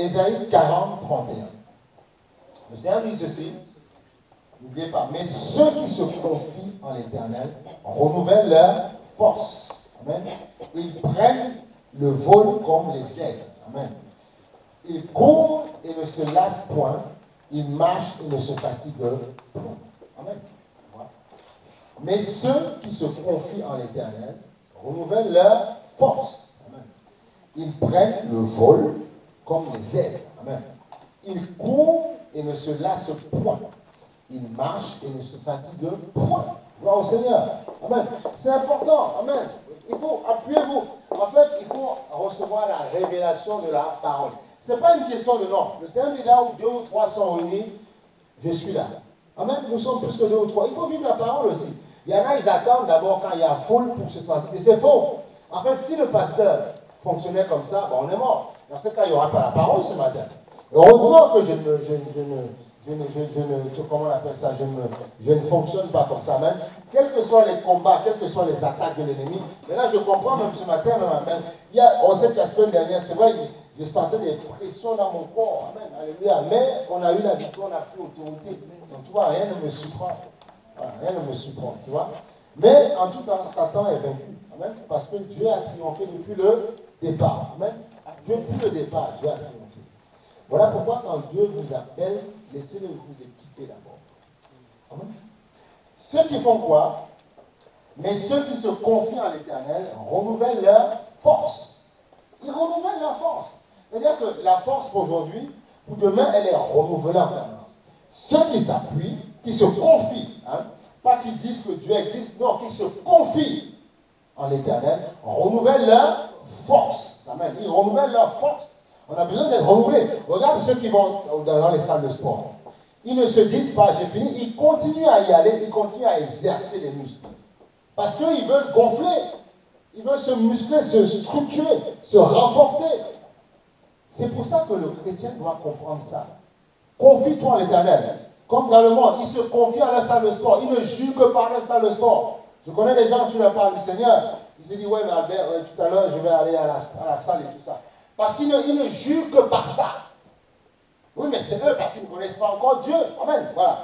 Ésaïe 40, 31. Le Seigneur dit ceci, n'oubliez pas, mais ceux qui se confient en l'Éternel renouvellent leur force. Amen. Ils prennent le vol comme les aigles. Amen. Ils courent et ne se lassent point. Ils marchent et ne se fatiguent point. Amen. Mais ceux qui se confient en l'Éternel renouvellent leur force. Amen. Ils prennent le vol comme les aigles. Amen. Ils courent et ne se lassent point. Ils marchent et ne se fatiguent point. Gloire au Seigneur. Amen. C'est important. Amen. Il faut, appuyez-vous. En fait, il faut recevoir la révélation de la parole. Ce n'est pas une question de nom. Le Seigneur dit là où 2 ou 3 sont réunis, je suis là. Amen. Nous sommes plus que 2 ou 3. Il faut vivre la parole aussi. Il y en a, ils attendent d'abord quand il y a foule pour se sentir. Mais c'est faux. En fait, si le pasteur fonctionnait comme ça, bon, on est mort. Dans ce cas, il n'y aura pas la parole ce matin. Heureusement que comment on appelle ça, je ne fonctionne pas comme ça même. Quels que soient les combats, quelles que soient les attaques de l'ennemi, mais là je comprends même ce matin, on sait que la semaine dernière, c'est vrai, je sentais des pressions dans mon corps, amen, alléluia, mais on a eu la victoire, on a pris autorité, donc tu vois, rien ne me surprend, voilà, rien ne me surprend, tu vois, mais en tout cas, Satan est vaincu, amen, parce que Dieu a triomphé depuis le départ, amen, depuis le départ, Dieu a triomphé. Voilà pourquoi quand Dieu vous appelle, laissez-le vous équiper d'abord. Amen. Ceux qui font quoi? Mais ceux qui se confient en l'Éternel renouvellent leur force. Ils renouvellent leur force. C'est-à-dire que la force pour aujourd'hui, pour demain, elle est renouvelée en permanence. Ceux qui s'appuient, qui se confient, hein, pas qui disent que Dieu existe, non, qui se confient en l'Éternel, renouvellent leur force. Amen. Ils renouvellent leur force. On a besoin d'être renouvelés. Regarde ceux qui vont dans les salles de sport. Ils ne se disent pas, j'ai fini. Ils continuent à y aller, ils continuent à exercer les muscles. Parce qu'ils veulent gonfler. Ils veulent se muscler, se structurer, se renforcer. C'est pour ça que le chrétien doit comprendre ça. Confie-toi en l'Éternel. Comme dans le monde, ils se confient à la salle de sport. Ils ne jugent que par la salle de sport. Je connais des gens qui leur parlent du Seigneur. Ils se disent, ouais, mais Albert, tout à l'heure, je vais aller à la salle et tout ça. Parce qu'ils ne jurent que par ça. Oui, mais c'est eux parce qu'ils ne connaissent pas encore Dieu. Amen. Voilà.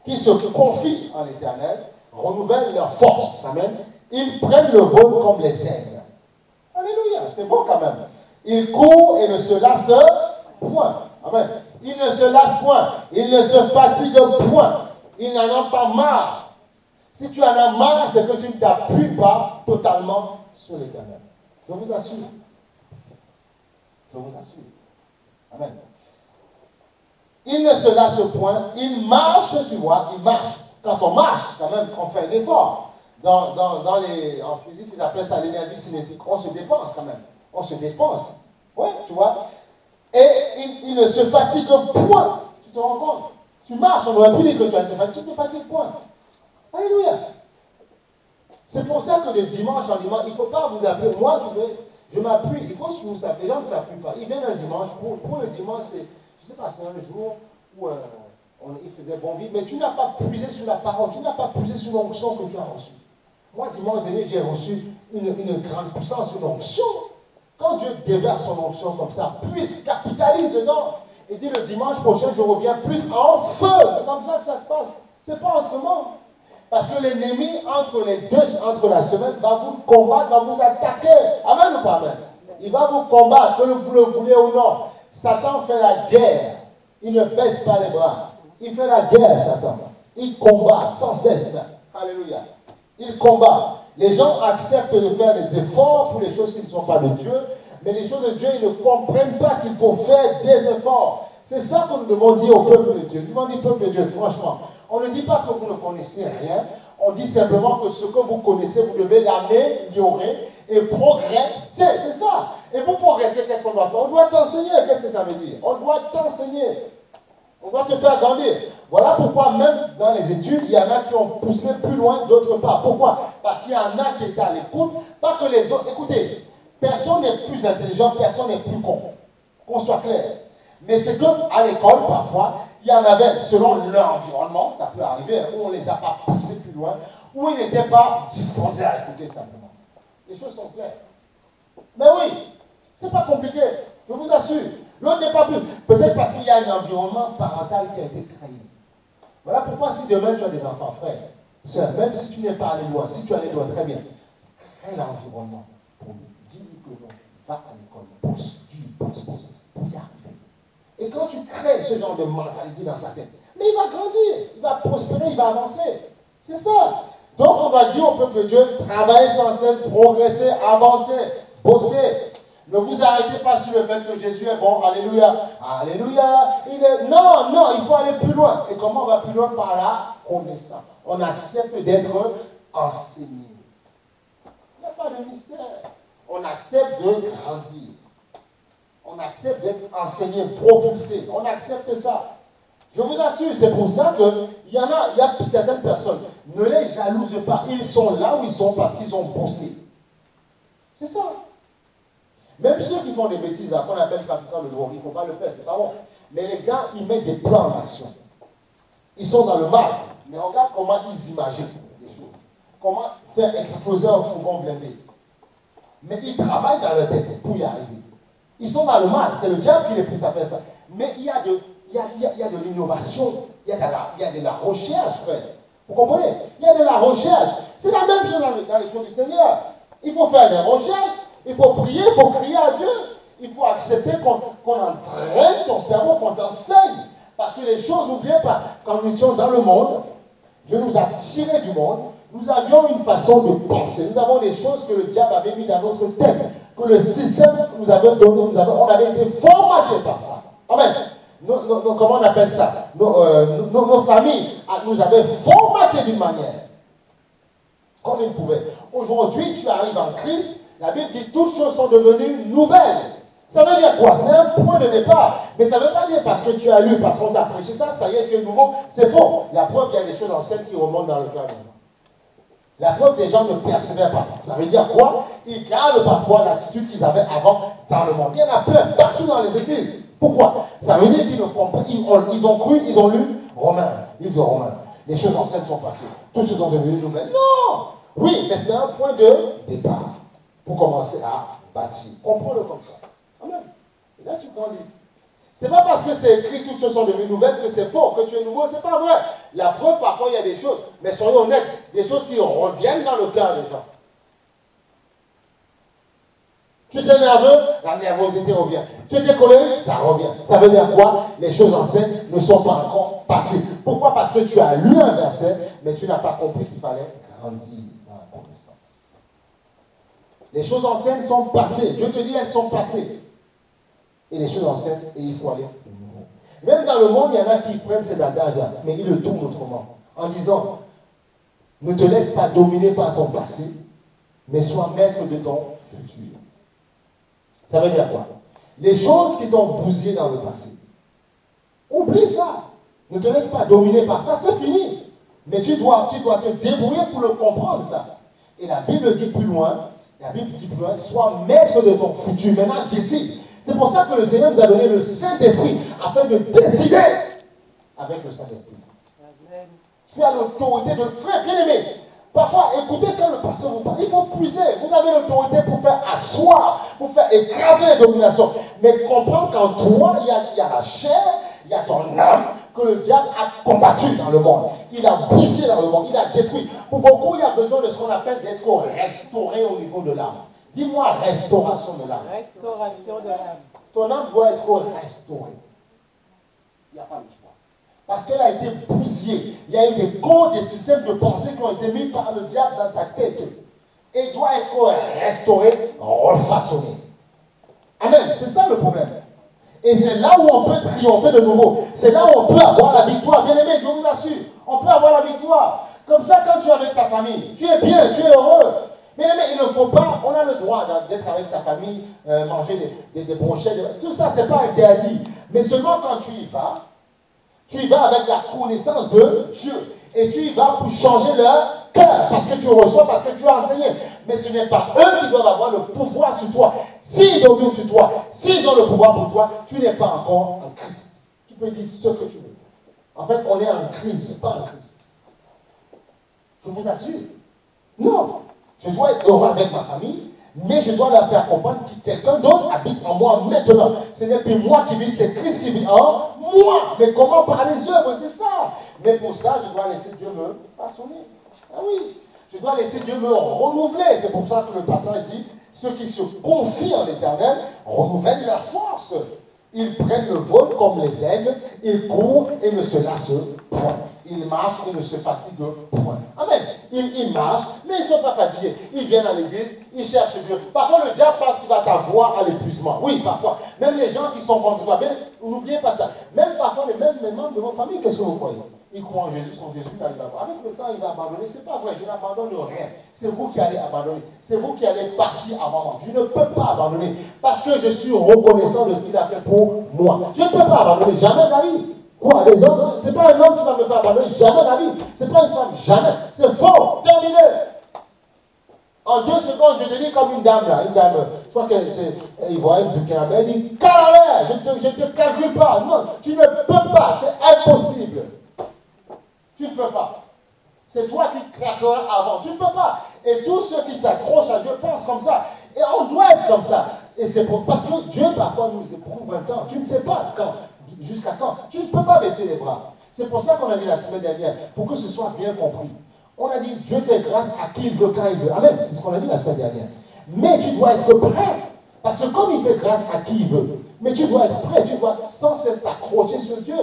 Qui se confient en l'Éternel, renouvellent leur force. Amen. Ils prennent le vol comme les aigles. Alléluia. C'est bon quand même. Ils courent et ne se lassent point. Amen. Ils ne se lassent point. Ils ne se fatiguent point. Ils n'en ont pas marre. Si tu en as marre, c'est que tu ne t'appuies pas totalement sur l'Éternel. Je vous assure. Je vous assure. Amen. Ils ne se lassent point, ils marchent, tu vois, ils marchent. Quand on marche, quand même, on fait un effort. En physique, ils appellent ça l'énergie cinétique. On se dépense quand même. On se dépense. Oui, tu vois. Et ils ne se fatiguent point. Tu te rends compte? Tu marches, on aurait pu dire que tu as te fatigues, tu ne te fatigues point. Alléluia. C'est pour ça que de dimanche en dimanche, il ne faut pas vous appeler. Moi, je m'appuie. Il faut que vous sachiez. Les gens ne s'appuient pas. Ils viennent un dimanche. Pour le dimanche, c'est, je ne sais pas, c'est un jour où il faisait bon vivre. Mais tu n'as pas puisé sur la parole. Tu n'as pas puisé sur l'onction que tu as reçue. Moi, dimanche dernier, j'ai reçu une grande puissance, une onction. Quand Dieu déverse son onction comme ça, puisse, capitalise dedans. Et dit le dimanche prochain, je reviens plus en feu. C'est comme ça que ça se passe. C'est pas autrement. Parce que l'ennemi, entre la semaine, va vous combattre, va vous attaquer. Amen ou pas amen? Il va vous combattre, que vous le voulez ou non. Satan fait la guerre. Il ne baisse pas les bras. Il fait la guerre, Satan. Il combat sans cesse. Alléluia. Il combat. Les gens acceptent de faire des efforts pour les choses qui ne sont pas de Dieu, mais les choses de Dieu, ils ne comprennent pas qu'il faut faire des efforts. C'est ça que nous devons dire au peuple de Dieu. Nous devons dire au peuple de Dieu, franchement. On ne dit pas que vous ne connaissez rien. On dit simplement que ce que vous connaissez, vous devez l'améliorer et progresser. C'est ça. Et pour progresser, qu'est-ce qu'on doit faire? On doit t'enseigner. Qu'est-ce que ça veut dire? On doit t'enseigner. On doit te faire grandir. Voilà pourquoi même dans les études, il y en a qui ont poussé plus loin, d'autres pas. Pourquoi? Parce qu'il y en a qui étaient à l'écoute, pas que les autres. Écoutez, personne n'est plus intelligent, personne n'est plus con. Qu'on soit clair. Mais c'est qu'à l'école, parfois, il y en avait, selon leur environnement, ça peut arriver, où on ne les a pas poussés plus loin, où ils n'étaient pas disposés à écouter simplement. Les choses sont claires. Mais oui, c'est pas compliqué, je vous assure. L'autre n'est pas plus. Peut-être parce qu'il y a un environnement parental qui a été créé. Voilà pourquoi si demain tu as des enfants, frère, sœur, même si tu n'es pas allé loin, si tu es allé loin, très bien, crée l'environnement pour lui. Dis-lui que non, va à l'école, bosse, pour y arriver. Et quand tu crées ce genre de mentalité dans sa tête, mais il va grandir, il va prospérer, il va avancer. C'est ça. Donc on va dire au peuple de Dieu, travaillez sans cesse, progressez, avancez, bossez. Ne vous arrêtez pas sur le fait que Jésus est bon, alléluia, alléluia. Non, il faut aller plus loin. Et comment on va plus loin? Par la connaissance. On accepte d'être enseigné. Il n'y a pas de mystère. On accepte de grandir. On accepte d'être enseigné, propulsé. On accepte ça. Je vous assure, c'est pour ça qu'il y a certaines personnes, ne les jalousent pas. Ils sont là où ils sont parce qu'ils ont bossé. C'est ça. Même ceux qui font des bêtises, qu'on appelle trafiquants de drogue, il ne faut pas le faire, c'est pas bon. Mais les gars, ils mettent des plans en action. Ils sont dans le mal. Mais regarde comment ils imaginent les choses. Comment faire exploser un fourgon blindé. Mais ils travaillent dans leur tête pour y arriver. Ils sont dans le mal. C'est le diable qui les pousse à faire ça. Mais il y a de l'innovation. Il y a de la recherche, frère. Vous comprenez? Il y a de la recherche. C'est la même chose dans les choses du Seigneur. Il faut faire des recherches. Il faut prier, il faut crier à Dieu. Il faut accepter qu'on entraîne ton cerveau, qu'on t'enseigne. Parce que les choses, n'oubliez pas, quand nous étions dans le monde, Dieu nous a tirés du monde, nous avions une façon de penser. Nous avons des choses que le diable avait mis dans notre tête, que le système nous avait donné, on avait été formatés par ça. Amen. Comment on appelle ça? Nos familles nous avaient formatés d'une manière. Comme ils pouvaient. Aujourd'hui, tu arrives en Christ. La Bible dit toutes choses sont devenues nouvelles. Ça veut dire quoi? C'est un point de départ. Mais ça ne veut pas dire parce que tu as lu, parce qu'on t'a prêché ça, ça y est, tu es nouveau. C'est faux. La preuve, il y a des choses anciennes qui remontent dans le cœur des gens. La preuve, des gens ne persévèrent pas. Ça veut dire quoi? Ils gardent parfois l'attitude qu'ils avaient avant dans le monde. Il y en a plein, partout dans les églises. Pourquoi? Ça veut dire qu'ils ne comprennent. Ils ont cru, ils ont lu Romains, livre de Romains. Les choses anciennes sont passées. Toutes choses sont devenues nouvelles. Non! Oui, mais c'est un point de départ pour commencer à bâtir. Comprends-le comme ça. Amen. Et là, tu prends l'île. C'est pas parce que c'est écrit toutes choses sont devenues nouvelles que c'est faux, que tu es nouveau, c'est pas vrai. La preuve, parfois, il y a des choses, mais soyons honnêtes, des choses qui reviennent dans le cœur des gens. Tu étais nerveux, la nervosité revient. Tu étais colérique, ça revient. Ça veut dire quoi? Les choses anciennes ne sont pas encore passées. Pourquoi? Parce que tu as lu un verset, mais tu n'as pas compris qu'il fallait grandir dans la connaissance. Les choses anciennes sont passées. Dieu te dit, elles sont passées. Et les choses anciennes, et il faut aller de nouveau. Même dans le monde, il y en a qui prennent cet adage-là, mais ils le tournent autrement. En disant, ne te laisse pas dominer par ton passé, mais sois maître de ton futur. Ça veut dire quoi? Les choses qui t'ont bousillé dans le passé. Oublie ça. Ne te laisse pas dominer par ça, c'est fini. Mais tu dois te débrouiller pour le comprendre, ça. Et la Bible dit plus loin, sois maître de ton futur. Maintenant, décide. C'est pour ça que le Seigneur nous a donné le Saint-Esprit, afin de décider avec le Saint-Esprit. Tu as l'autorité de frère bien-aimé. Parfois, écoutez quand le pasteur vous parle, il faut puiser. Vous avez l'autorité pour faire asseoir, pour faire écraser les dominations. Mais comprends qu'en toi, il y a la chair, il y a ton âme, que le diable a combattu dans le monde. Il a brisé dans le monde, il a détruit. Pour beaucoup, il y a besoin de ce qu'on appelle d'être restauré au niveau de l'âme. Dis-moi restauration de l'âme. Restauration de l'âme. Ton âme doit être restaurée. Il n'y a pas de choix. Parce qu'elle a été bousillée. Il y a eu des codes, des systèmes de pensée qui ont été mis par le diable dans ta tête. Et il doit être restauré, refaçonné. Amen. C'est ça le problème. Et c'est là où on peut triompher de nouveau. C'est là où on peut avoir la victoire. Bien aimé, je vous assure. On peut avoir la victoire. Comme ça, quand tu es avec ta famille, tu es bien, tu es heureux. Mais il ne faut pas, on a le droit d'être avec sa famille, manger des brochettes, tout ça, ce n'est pas interdit. Mais seulement quand tu y vas avec la connaissance de Dieu. Et tu y vas pour changer leur cœur, parce que tu reçois, parce que tu as enseigné. Mais ce n'est pas eux qui doivent avoir le pouvoir sur toi. S'ils dominent sur toi, s'ils ont le pouvoir pour toi, tu n'es pas encore en Christ. Tu peux dire ce que tu veux. En fait, on est en crise, pas en Christ. Je vous assure. Non. Je dois être heureux avec ma famille. Mais je dois leur faire comprendre que quelqu'un d'autre habite en moi maintenant. Ce n'est plus moi qui vis, c'est Christ qui vit en moi. Mais comment par les œuvres, c'est ça. Mais pour ça, je dois laisser Dieu me façonner. Ah oui, je dois laisser Dieu me renouveler. C'est pour ça que le passage dit, ceux qui se confient en l'Éternel renouvellent leur force. Ils prennent le vol comme les aigles, ils courent et ne se lassent point. Ils marchent et ne se fatiguent point. Amen. Ils marchent, mais ils ne sont pas fatigués. Ils viennent à l'église, ils cherchent Dieu. Parfois, le diable pense qu'il va t'avoir à l'épuisement. Oui, parfois. Même les gens qui sont contre toi, n'oubliez pas ça. Même parfois, les mêmes membres de votre famille, qu'est-ce que vous croyez? Ils croient en Jésus, son Jésus, là, il va voir. Avec le temps, il va abandonner. Ce n'est pas vrai, je n'abandonne rien. C'est vous qui allez abandonner. C'est vous qui allez partir avant moi. Je ne peux pas abandonner parce que je suis reconnaissant de ce qu'il a fait pour moi. Je ne peux pas abandonner jamais de la vie. Quoi, les hommes, ce n'est pas un homme qui va me faire abandonner jamais de la vie. Ce n'est pas une femme, jamais. C'est faux, terminé. En 2 secondes, je te dis comme une dame là, je crois qu'elle est ivoirienne du Canada, elle dit, Carré, je ne te calcule pas. Non, tu ne peux pas, c'est impossible. Tu ne peux pas. C'est toi qui craqueras avant. Tu ne peux pas. Et tous ceux qui s'accrochent à Dieu pensent comme ça. Et on doit être comme ça. Et c'est parce que Dieu parfois nous éprouve un temps. Tu ne sais pas quand, jusqu'à quand. Tu ne peux pas baisser les bras. C'est pour ça qu'on a dit la semaine dernière, pour que ce soit bien compris. On a dit Dieu fait grâce à qui il veut, quand il veut. Amen. C'est ce qu'on a dit la semaine dernière. Mais tu dois être prêt. Parce que comme il fait grâce à qui il veut, mais tu dois être prêt. Tu dois sans cesse t'accrocher sur Dieu.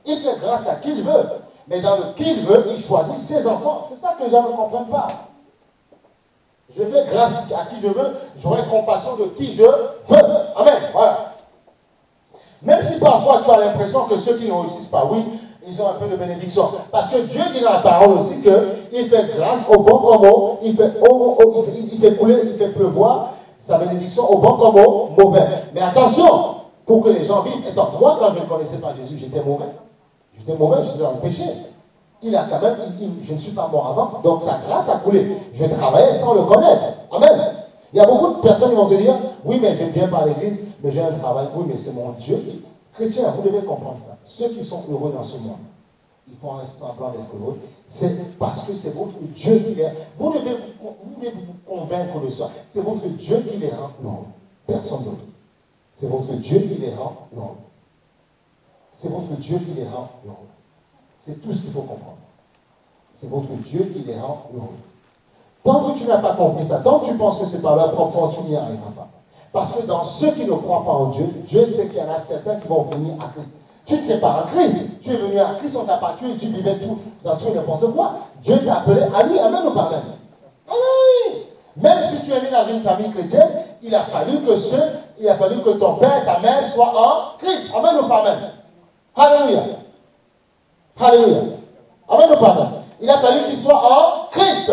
Il fait grâce à qui il veut. Mais dans le qui il veut, il choisit ses enfants. C'est ça que les gens ne comprennent pas. Je fais grâce à qui je veux, j'aurai compassion de qui je veux. Amen. Voilà. Même si parfois tu as l'impression que ceux qui ne réussissent pas, oui, ils ont un peu de bénédiction. Parce que Dieu dit dans la parole aussi qu'il fait grâce au bon comme au, il fait couler, il fait pleuvoir sa bénédiction au bon comme au mauvais. Mais attention, pour que les gens vivent. Attends, moi quand je ne connaissais pas Jésus, j'étais mauvais. J'étais mauvais, j'étais dans le péché. Il a quand même, je ne suis pas mort avant, donc sa grâce a coulé. Je travaillais sans le connaître. Amen. Il y a beaucoup de personnes qui vont te dire, oui, mais je ne viens pas à l'église, mais j'ai un travail. Oui, mais c'est mon Dieu qui... Chrétiens, vous devez comprendre ça. Ceux qui sont heureux dans ce monde, ils font un semblant d'être heureux, c'est parce que c'est votre Dieu qui les... Vous devez vous convaincre de ça. C'est votre Dieu qui les rend heureux. Personne d'autre. C'est votre Dieu qui les rend heureux. C'est votre Dieu qui les rend heureux. C'est tout ce qu'il faut comprendre. C'est votre Dieu qui les rend heureux. Tant que tu n'as pas compris ça, tant que tu penses que c'est par leur propre force, tu n'y arriveras pas. Parce que dans ceux qui ne croient pas en Dieu, Dieu sait qu'il y en a certains qui vont venir à Christ. Tu n'es pas en Christ. Tu es venu à Christ, on t'a pas tué, tu vivais tout, dans tout et n'importe quoi. Dieu t'a appelé à lui, amen ou pas amen? Amen. Même si tu es né dans une famille chrétienne, il a fallu que ton père et ta mère soient en Christ. Amen ou pas amen? Alléluia. Alléluia. Amen ou pas amen? Il a fallu qu'ils soient en Christ.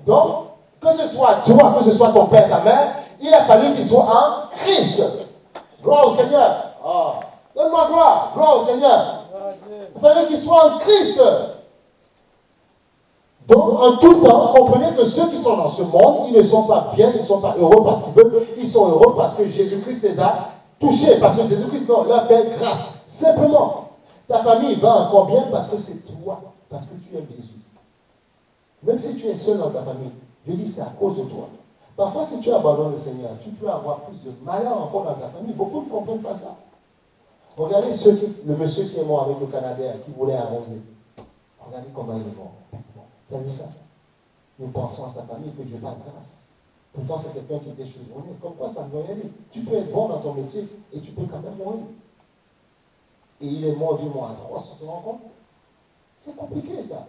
Donc, que ce soit toi, que ce soit ton père, ta mère, il a fallu qu'ils soient en Christ. Gloire au Seigneur. Oh. Donne-moi gloire. Gloire au Seigneur. Il fallait qu'ils soient en Christ. Donc, en tout temps, comprenez que ceux qui sont dans ce monde, ils ne sont pas bien, ils ne sont pas heureux parce qu'ils veulent, ils sont heureux parce que Jésus-Christ les a touchés, parce que Jésus-Christ leur fait grâce. Simplement, ta famille va encore bien parce que c'est toi, parce que tu aimes Jésus. Même si tu es seul dans ta famille, je dis c'est à cause de toi. Parfois, si tu abandonnes le Seigneur, tu peux avoir plus de malheur encore dans ta famille. Beaucoup ne comprennent pas ça. Regardez le monsieur qui est mort avec le Canadien, qui voulait arroser. Regardez comment il est mort. Tu as vu ça? Nous pensons à sa famille, que Dieu fasse grâce. Pourtant, c'est quelqu'un qui était chevronné. Comme quoi, ça ne veut rien dire. Tu peux être bon dans ton métier et tu peux quand même mourir. Et il est mort d'une mort atroce, tu te rends compte? C'est compliqué, ça.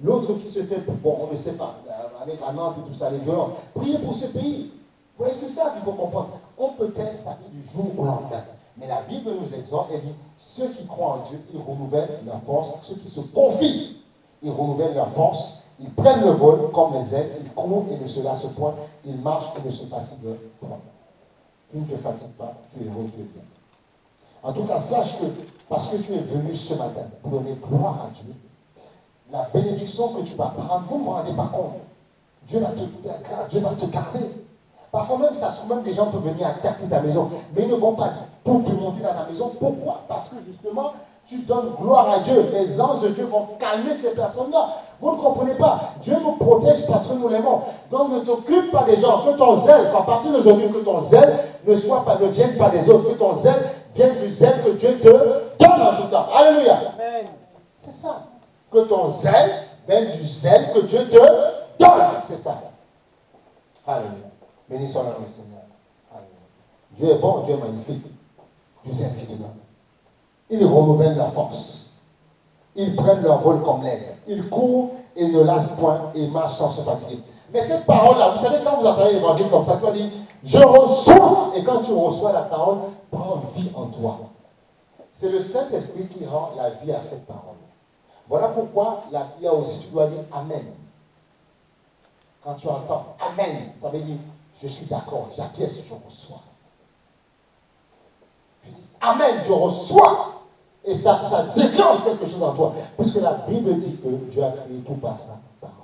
L'autre qui se fait, bon, on ne sait pas, avec la Nantes et tout ça, les violents. Priez pour ce pays. Oui, c'est ça qu'il faut comprendre. On peut perdre sa vie du jour au lendemain. Mais la Bible nous exhorte et dit, ceux qui croient en Dieu, ils renouvellent leur force. Ceux qui se confient, ils renouvellent leur force. Ils prennent le vol comme les aigles. Ils courent et ne se lassent point. Ils marchent et ne se fatiguent point. Tu ne te fatigues pas, tu es heureux, tu es bien. En tout cas, sache que, parce que tu es venu ce matin pour donner gloire à Dieu, la bénédiction que tu vas prendre, vous ne vous rendez pas compte. Dieu va te faire grâce, Dieu va te garder. Parfois même, ça se trouve, même des gens peuvent venir attaquer ta maison, mais ils ne vont pas tout te monter dans ta maison. Pourquoi? Parce que justement, tu donnes gloire à Dieu. Les anges de Dieu vont calmer ces personnes-là. Vous ne comprenez pas. Dieu nous protège parce que nous l'aimons. Donc ne t'occupe pas des gens. Que ton zèle, qu'à partir d'aujourd'hui, que ton zèle ne vienne pas des autres. Que ton zèle vienne du zèle que Dieu te donne en tout temps. Alléluia. C'est ça. Que ton zèle vienne du zèle que Dieu te donne. C'est ça. Alléluia. Béni soit le nom du Seigneur. Alléluia. Dieu est bon, Dieu est magnifique. Du zèle qui te donne. Ils renouvellent leur force. Ils prennent leur vol comme l'aigle. Ils courent et ne lassent point et marchent sans se fatiguer. Mais cette parole-là, vous savez, quand vous entendez l'évangile comme ça, tu vas dire, je reçois. Et quand tu reçois la parole, prend vie en toi. C'est le Saint-Esprit qui rend la vie à cette parole. Voilà pourquoi il y a aussi, tu dois dire Amen. Quand tu entends Amen, ça veut dire, je suis d'accord, j'acquiesce, je reçois. Tu dis Amen, je reçois. Et ça déclenche quelque chose en toi. Parce que la Bible dit que Dieu a créé tout par sa parole.